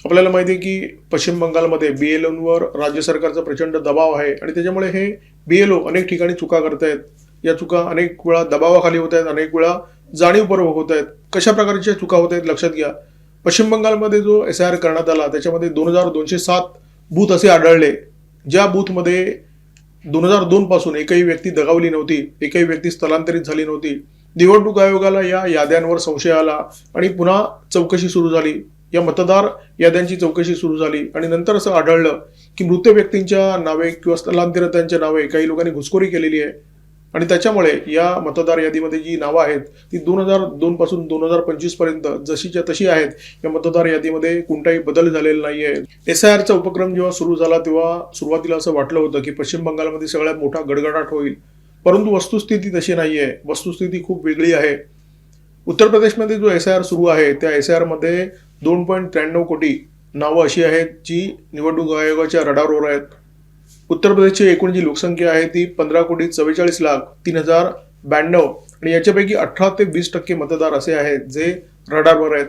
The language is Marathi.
आपल्याला माहिती आहे की पश्चिम बंगालमध्ये BLOवर राज्य सरकारचा प्रचंड दबाव आहे आणि त्याच्यामुळे हे BLO अनेक ठिकाणी चुका करतायत. या चुका अनेक वेळा दबावाखाली होत आहेत, अनेक वेळा जाणीवपूर्वक होत आहेत. कशा प्रकारच्या चुका होत आहेत लक्षात घ्या. पश्चिम बंगालमध्ये जो SIR करण्यात आला त्याच्यामध्ये 2207 बूथ असे आढळले, ज्या बूथमध्ये 2002 पासून एकही व्यक्ती दगावली नव्हती, एकही व्यक्ती स्थलांतरित झाली नव्हती. निवडणूक आयोगाला या याद्यांवर संशय आला आणि पुन्हा चौकशी सुरू झाली. या मतदार याद्यांची चौकशी सुरू झाली आणि नंतर असं आढळलं की मृत व्यक्तींच्या नावे किंवा स्थलांतरितांच्या नावे काही लोकांनी घुसखोरी केलेली आहे आणि त्याच्यामुळे या मतदार यादीमध्ये जी नावं आहेत ती 2002 पासून 2025 पर्यंत जशीच्या तशी आहेत. या मतदार यादीमध्ये कोणताही बदल झालेला नाहीये. SIRचा उपक्रम जेव्हा सुरू झाला तेव्हा सुरुवातीला असं वाटलं होतं की पश्चिम बंगालमध्ये सगळ्यात मोठा गडगडाट होईल, परंतु वस्तुस्थिती तशी नाहीये. वस्तुस्थिती खूप वेगळी आहे. उत्तर प्रदेशमध्ये जो SIR सुरू आहे त्या SIR मध्ये 2.93 कोटी नावं अशी आहेत जी निवडणूक आयोगाच्या रडारवर आहेत. उत्तर प्रदेशची एकूण जी लोकसंख्या आहे ती 15,44,03,092 आणि याच्यापैकी 18 ते 20% मतदार असे आहेत जे रडारवर आहेत.